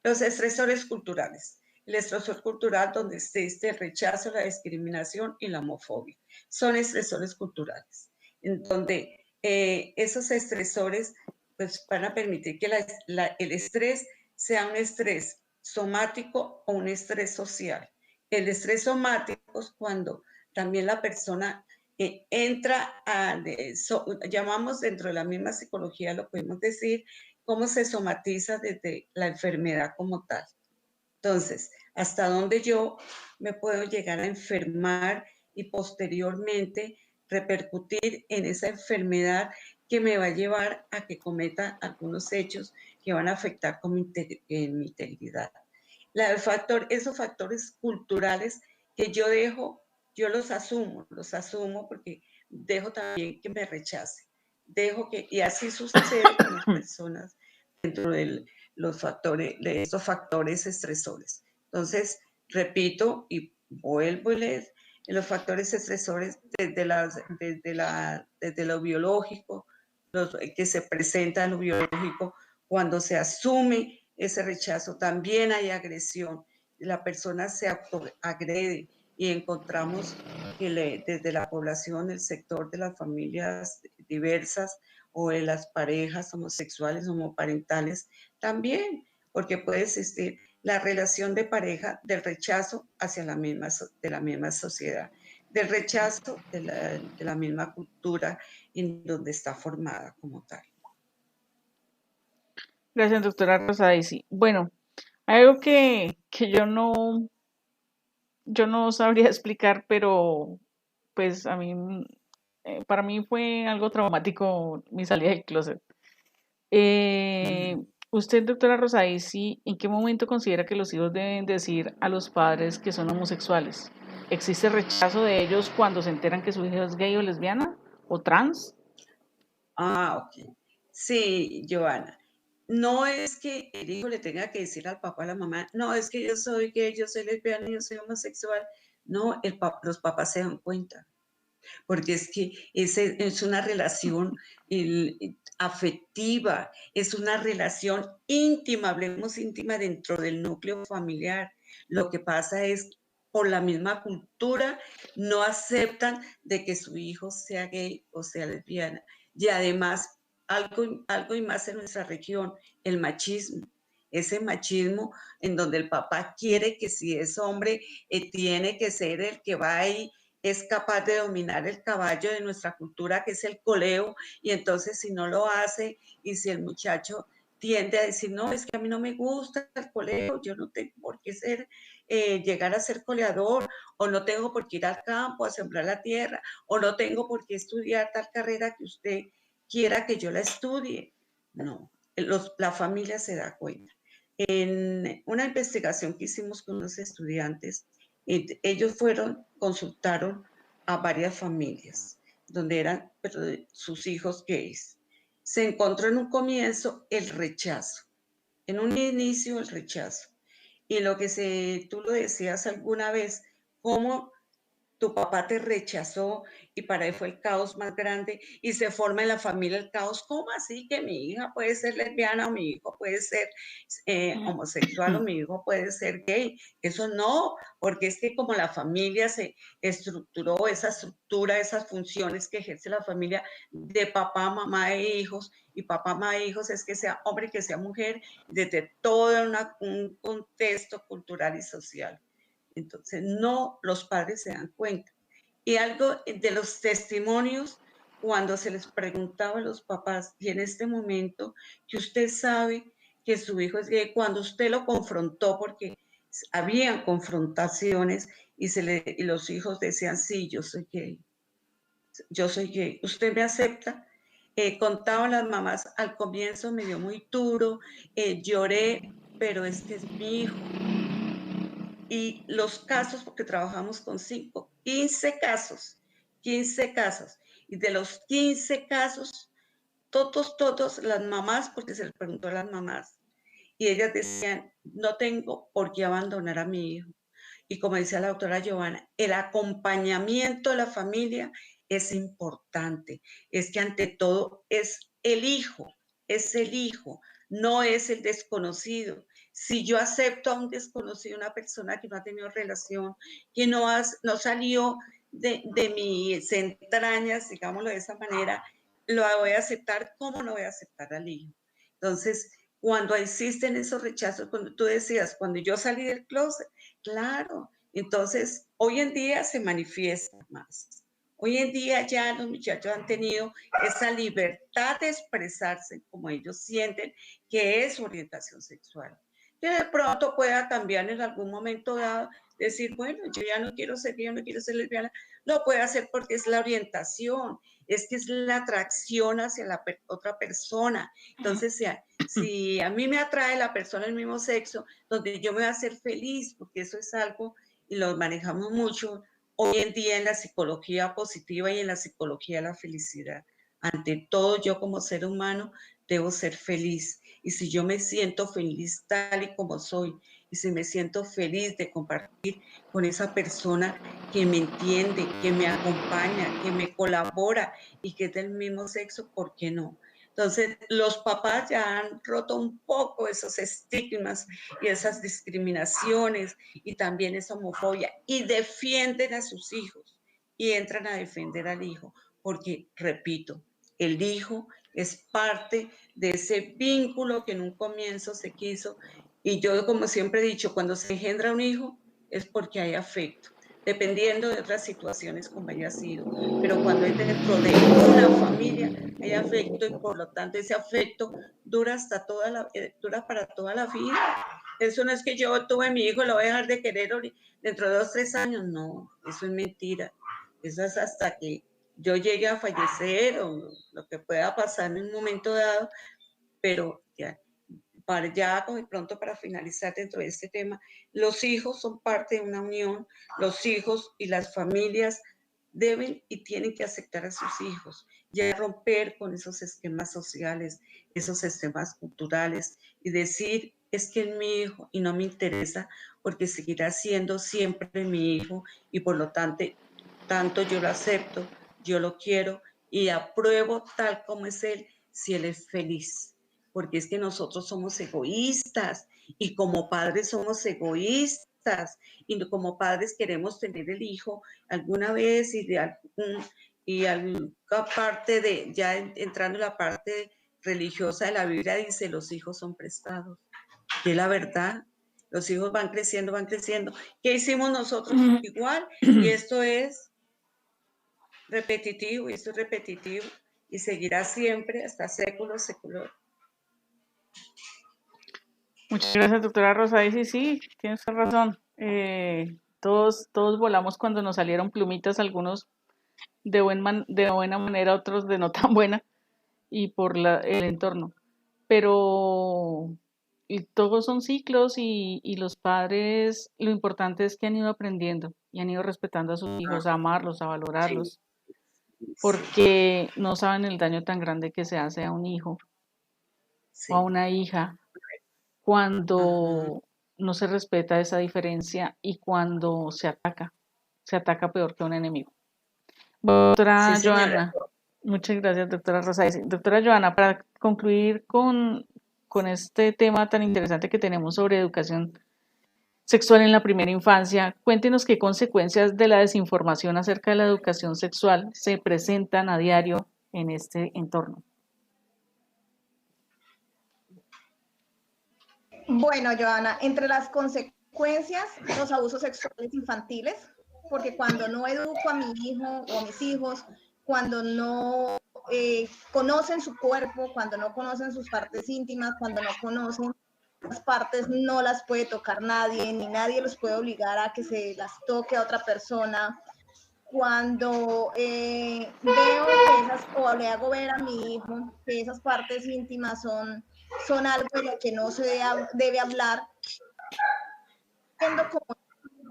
Los estresores culturales. El estresor cultural donde existe el rechazo, la discriminación y la homofobia. Son estresores culturales, en donde esos estresores pues, van a permitir que el estrés sea un estrés somático o un estrés social. El estrés somático es cuando también la persona entra llamamos dentro de la misma psicología, lo podemos decir, cómo se somatiza desde la enfermedad como tal. Entonces, hasta dónde yo me puedo llegar a enfermar y posteriormente repercutir en esa enfermedad que me va a llevar a que cometa algunos hechos que van a afectar con mi integridad. Esos factores culturales que yo dejo, yo los asumo porque dejo también que me rechace. Y así sucede con las personas dentro de estos factores estresores. Entonces, repito y vuelvo a leer, los factores estresores desde lo biológico, que se presenta en lo biológico, cuando se asume ese rechazo, también hay agresión, la persona se autoagrede y encontramos que desde la población, el sector de las familias diversas o de las parejas homosexuales, homoparentales, también, porque puede existir la relación de pareja del rechazo hacia la misma sociedad, del rechazo de la misma cultura en donde está formada como tal. Gracias, doctora Rosa Daisy. Bueno, hay algo que yo no sabría explicar, pero pues a mí, para mí fue algo traumático mi salida del closet. Usted, doctora Rosa Daisy, ¿en qué momento considera que los hijos deben decir a los padres que son homosexuales? ¿Existe rechazo de ellos cuando se enteran que su hijo es gay o lesbiana o trans? Ok. Sí, Giovanna. No es que el hijo le tenga que decir al papá, a la mamá, no, es que yo soy gay, yo soy lesbiana, yo soy homosexual. No, los papás se dan cuenta, porque es que es una relación afectiva, es una relación íntima, hablemos íntima dentro del núcleo familiar. Lo que pasa es, por la misma cultura, no aceptan de que su hijo sea gay o sea lesbiana. Y además, algo y más en nuestra región, el machismo. Ese machismo en donde el papá quiere que si es hombre, tiene que ser el que va ahí, es capaz de dominar el caballo de nuestra cultura, que es el coleo, y entonces si no lo hace, y si el muchacho tiende a decir, no, es que a mí no me gusta el coleo, yo no tengo por qué ser llegar a ser coleador, o no tengo por qué ir al campo a sembrar la tierra, o no tengo por qué estudiar tal carrera que usted quiera que yo la estudie. No, la familia se da cuenta. En una investigación que hicimos con los estudiantes, ellos consultaron a varias familias donde eran sus hijos gays. Se encontró en un comienzo el rechazo, en un inicio el rechazo. Y lo que tú lo decías alguna vez, cómo tu papá te rechazó y para él fue el caos más grande y se forma en la familia el caos. ¿Cómo así que mi hija puede ser lesbiana o mi hijo puede ser homosexual o mi hijo puede ser gay? Eso no, porque es que como la familia se estructuró, esa estructura, esas funciones que ejerce la familia de papá, mamá e hijos, y papá, mamá e hijos es que sea hombre, que sea mujer, desde todo un contexto cultural y social. Entonces, no, los padres se dan cuenta. Y algo de los testimonios, cuando se les preguntaba a los papás, y en este momento, que usted sabe que su hijo es gay, cuando usted lo confrontó, porque habían confrontaciones, y los hijos decían, sí, yo soy gay, ¿usted me acepta? Contaban las mamás, al comienzo me dio muy duro, lloré, pero es que es mi hijo. Y los casos, porque trabajamos con 15 casos, y de los 15 casos, todos las mamás, porque se les preguntó a las mamás, y ellas decían, no tengo por qué abandonar a mi hijo. Y como decía la doctora Giovanna, el acompañamiento de la familia es importante, es que ante todo es el hijo, no es el desconocido. Si yo acepto a un desconocido, una persona que no ha tenido relación, que no salió de mis entrañas, digámoslo de esa manera, lo voy a aceptar. ¿Cómo no voy a aceptar al hijo? Entonces, cuando existen esos rechazos, cuando tú decías, cuando yo salí del closet, claro, entonces hoy en día se manifiesta más. Hoy en día ya los muchachos han tenido esa libertad de expresarse como ellos sienten que es su orientación sexual. Que de pronto pueda cambiar en algún momento dado, decir, bueno, yo ya no quiero ser gay, no quiero ser lesbiana, lo puede hacer porque es la orientación, es que es la atracción hacia la otra persona. Entonces, si a mí me atrae la persona del mismo sexo, donde yo me voy a hacer feliz, porque eso es algo, y lo manejamos mucho hoy en día en la psicología positiva y en la psicología de la felicidad. Ante todo, yo como ser humano debo ser feliz. Y si yo me siento feliz tal y como soy, y si me siento feliz de compartir con esa persona que me entiende, que me acompaña, que me colabora y que es del mismo sexo, ¿por qué no? Entonces, los papás ya han roto un poco esos estigmas y esas discriminaciones y también esa homofobia y defienden a sus hijos y entran a defender al hijo, porque, repito, el hijo es parte de ese vínculo que en un comienzo se quiso. Y yo, como siempre he dicho, cuando se engendra un hijo es porque hay afecto, dependiendo de otras situaciones como haya sido. Pero cuando es dentro de una familia, hay afecto y por lo tanto ese afecto dura dura para toda la vida. Eso no es que yo tuve mi hijo, lo voy a dejar de querer dentro de 2 o 3 años. No, eso es mentira. Eso es hasta que yo llegue a fallecer o lo que pueda pasar en un momento dado, pero ya pronto para finalizar dentro de este tema, los hijos son parte de una unión, los hijos y las familias deben y tienen que aceptar a sus hijos, ya romper con esos esquemas sociales, esos esquemas culturales y decir, es que es mi hijo y no me interesa porque seguirá siendo siempre mi hijo y por lo tanto yo lo acepto, yo lo quiero y apruebo tal como es él si él es feliz. Porque es que nosotros somos egoístas y como padres somos egoístas y como padres queremos tener el hijo alguna vez y parte de, ya entrando en la parte religiosa de la Biblia dice, los hijos son prestados. Que es la verdad, los hijos van creciendo. ¿Qué hicimos nosotros? Igual, y esto es repetitivo, y seguirá siempre hasta séculos. Muchas gracias, doctora Rosa. Y sí, tienes razón. Todos volamos cuando nos salieron plumitas, algunos de buena manera, otros de no tan buena, y por el entorno. Pero todos son ciclos y los padres, lo importante es que han ido aprendiendo y han ido respetando a sus hijos, a amarlos, a Sí, valorarlos, sí, porque no saben el daño tan grande que se hace a un hijo o a sí. una hija Ajá. cuando no se respeta esa diferencia y cuando se ataca peor que un enemigo. Sí, Doctora señora. Joana, muchas gracias, doctora Rosa. Doctora Joana, para concluir con este tema tan interesante que tenemos sobre educación sexual en la primera infancia, cuéntenos qué consecuencias de la desinformación acerca de la educación sexual se presentan a diario en este entorno. Bueno, Joana, entre las consecuencias, los abusos sexuales infantiles, porque cuando no educo a mi hijo o a mis hijos, cuando no conocen su cuerpo, cuando no conocen sus partes íntimas, cuando no conocen las partes, no las puede tocar nadie, ni nadie los puede obligar a que se las toque a otra persona. Cuando veo que esas, o le hago ver a mi hijo que esas partes íntimas son algo de lo que no se debe hablar, siendo como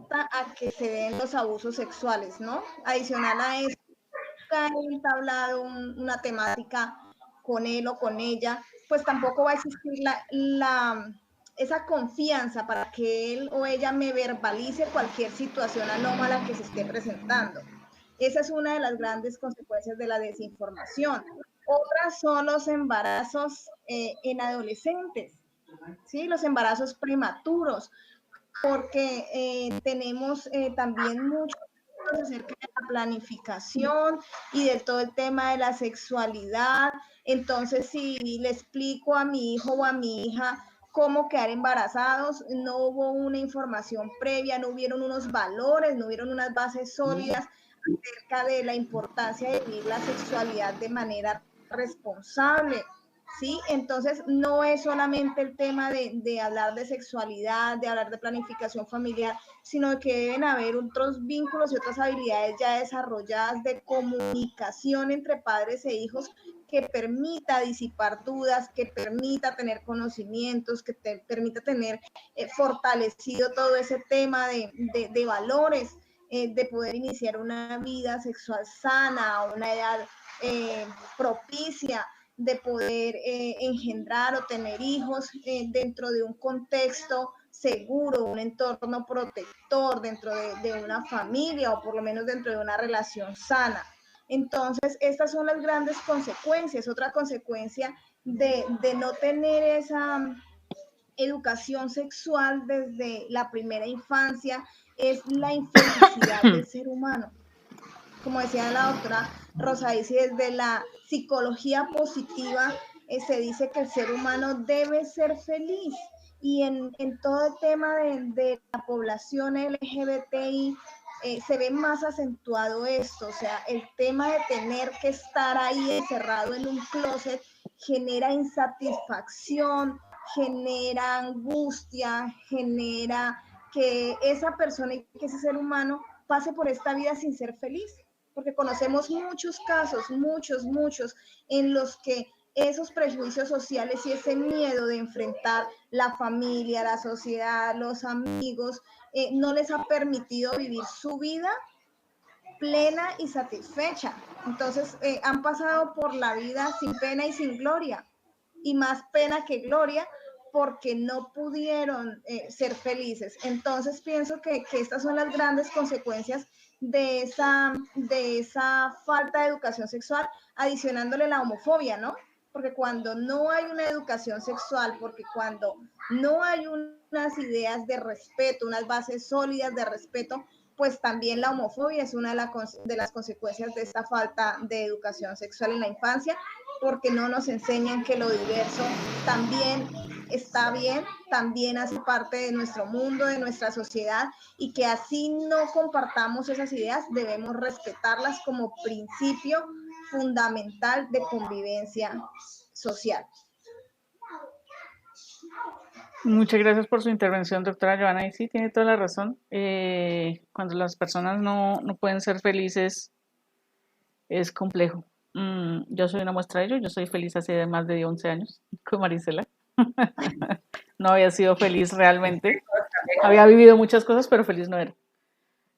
a que se den los abusos sexuales, ¿no? Adicional a eso, nunca he entablado una temática con él o con ella, pues tampoco va a existir esa confianza para que él o ella me verbalice cualquier situación anómala que se esté presentando. Esa es una de las grandes consecuencias de la desinformación. Otras son los embarazos en adolescentes, ¿sí? Los embarazos prematuros, porque tenemos también mucho acerca de la planificación y de todo el tema de la sexualidad. Entonces, si le explico a mi hijo o a mi hija cómo quedar embarazados, no hubo una información previa, no hubieron unos valores, no hubieron unas bases sólidas acerca de la importancia de vivir la sexualidad de manera responsable. ¿Sí? Entonces, no es solamente el tema de hablar de sexualidad, de hablar de planificación familiar, sino que deben haber otros vínculos y otras habilidades ya desarrolladas de comunicación entre padres e hijos que permita disipar dudas, que permita tener conocimientos, que permita tener fortalecido todo ese tema de valores, de poder iniciar una vida sexual sana a una edad propicia, de poder engendrar o tener hijos dentro de un contexto seguro, un entorno protector, dentro de una familia o por lo menos dentro de una relación sana. Entonces, estas son las grandes consecuencias. Otra consecuencia de no tener esa educación sexual desde la primera infancia es la infelicidad del ser humano. Como decía la doctora Rosa, desde la psicología positiva se dice que el ser humano debe ser feliz. Y en todo el tema de la población LGBTI se ve más acentuado esto, o sea, el tema de tener que estar ahí encerrado en un closet genera insatisfacción, genera angustia, genera que esa persona y que ese ser humano pase por esta vida sin ser feliz, porque conocemos muchos casos, muchos, en los que esos prejuicios sociales y ese miedo de enfrentar la familia, la sociedad, los amigos, no les ha permitido vivir su vida plena y satisfecha. Entonces, han pasado por la vida sin pena y sin gloria, y más pena que gloria, porque no pudieron ser felices. Entonces, pienso que estas son las grandes consecuencias de esa falta de educación sexual, adicionándole la homofobia, ¿no? Porque cuando no hay una educación sexual, porque cuando no hay unas ideas de respeto, unas bases sólidas de respeto, pues también la homofobia es una de las consecuencias de esta falta de educación sexual en la infancia, porque no nos enseñan que lo diverso también está bien, también hace parte de nuestro mundo, de nuestra sociedad, y que así no compartamos esas ideas, debemos respetarlas como principio fundamental de convivencia social. Muchas gracias por su intervención, doctora Joana. Y sí, tiene toda la razón. Cuando las personas no pueden ser felices, es complejo. Yo soy una muestra de ello. Yo soy feliz hace más de 11 años con Marisela. No había sido feliz realmente. Había vivido muchas cosas, pero feliz no era.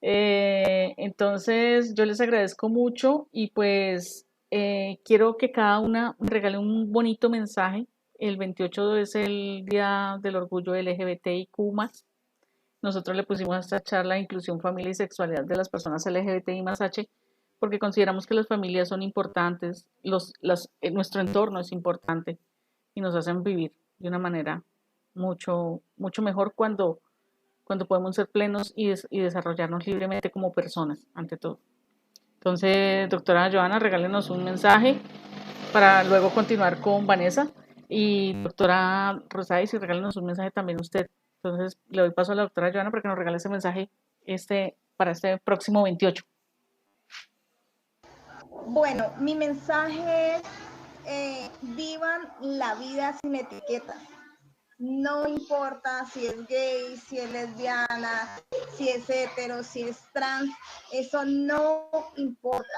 Entonces, yo les agradezco mucho y pues quiero que cada una regale un bonito mensaje. El 28 es el Día del Orgullo LGBTIQ+. Nosotros le pusimos a esta charla Inclusión, Familia y Sexualidad de las Personas LGBTI más H, porque consideramos que las familias son importantes, nuestro entorno es importante y nos hacen vivir de una manera mucho mejor cuando podemos ser plenos y desarrollarnos libremente como personas, ante todo. Entonces, doctora Joana, regálenos un mensaje para luego continuar con Vanessa. Y doctora Rosais, y regálenos un mensaje también usted. Entonces, le doy paso a la doctora Joana para que nos regale ese mensaje para este próximo 28. Bueno, mi mensaje es, vivan la vida sin etiquetas. No importa si es gay, si es lesbiana, si es hetero, si es trans, eso no importa.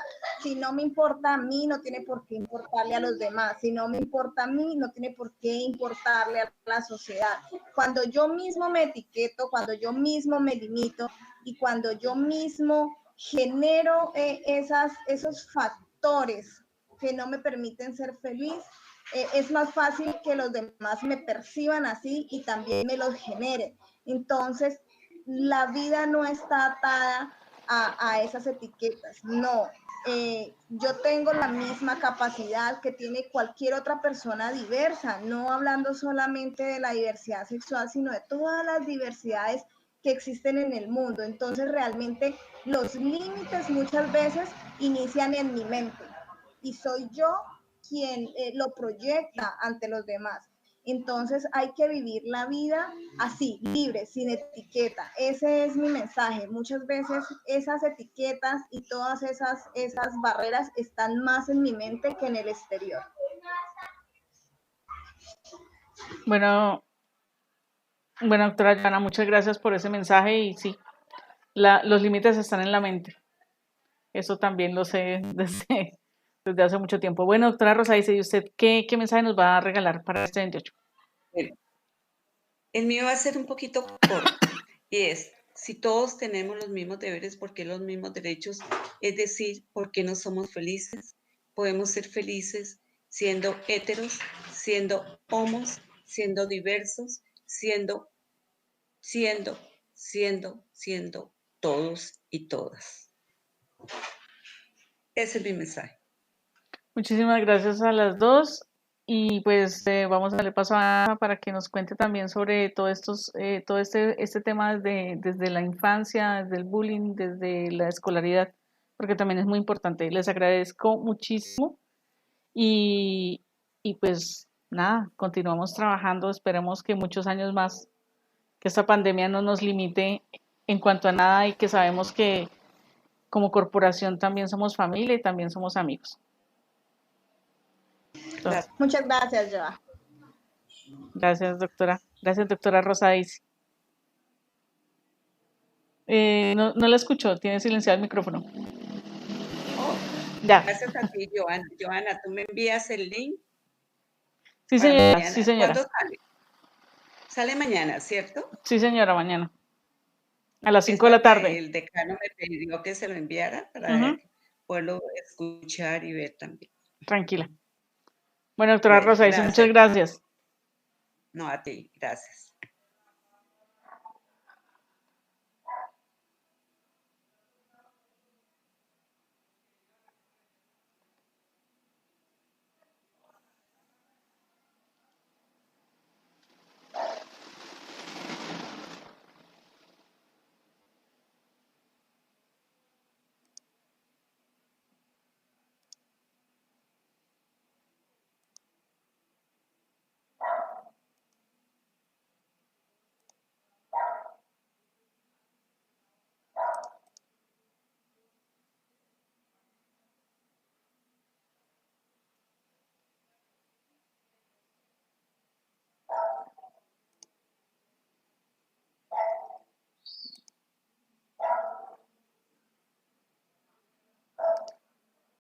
Si no me importa a mí, no tiene por qué importarle a los demás. Si no me importa a mí, no tiene por qué importarle a la sociedad. Cuando yo mismo me etiqueto, cuando yo mismo me limito y cuando yo mismo genero esos factores que no me permiten ser feliz, es más fácil que los demás me perciban así y también me los generen. Entonces, la vida no está atada a esas etiquetas, no. Yo tengo la misma capacidad que tiene cualquier otra persona diversa, no hablando solamente de la diversidad sexual, sino de todas las diversidades que existen en el mundo. Entonces, realmente los límites muchas veces inician en mi mente y soy yo quien lo proyecta ante los demás. Entonces hay que vivir la vida así, libre, sin etiqueta. Ese es mi mensaje. Muchas veces esas etiquetas y todas esas barreras están más en mi mente que en el exterior. Bueno, doctora Joana, muchas gracias por ese mensaje y sí, los límites están en la mente. Eso también lo sé desde hace mucho tiempo. Bueno, doctora Rosa, dice, ¿y usted qué mensaje nos va a regalar para este 28? Bueno, el mío va a ser un poquito corto y es, si todos tenemos los mismos deberes, ¿por qué los mismos derechos? Es decir, ¿por qué no somos felices? Podemos ser felices siendo héteros, siendo homos, siendo diversos, siendo todos y todas. Ese es mi mensaje. Muchísimas gracias a las dos y pues vamos a darle paso a Ana para que nos cuente también sobre todo este tema desde la infancia, desde el bullying, desde la escolaridad, porque también es muy importante. Les agradezco muchísimo y, y pues nada, continuamos trabajando, esperemos que muchos años más, que esta pandemia no nos limite en cuanto a nada y que sabemos que como corporación también somos familia y también somos amigos. Entonces, muchas gracias, Joa. Gracias, doctora. Gracias, doctora Rosa Daisy. No la escucho, tiene silenciado el micrófono. Oh, ya. Gracias a ti, Joana. Joana, ¿tú me envías el link? Sí, señora. Mañana. Sí, señora. ¿Cuándo sale? Sale mañana, ¿cierto? Sí, señora, mañana. A las 5 de la tarde. El decano me pidió que se lo enviara para poderlo escuchar y ver también. Tranquila. Bueno, doctora Rosa Daisy, muchas gracias. No, a ti, gracias.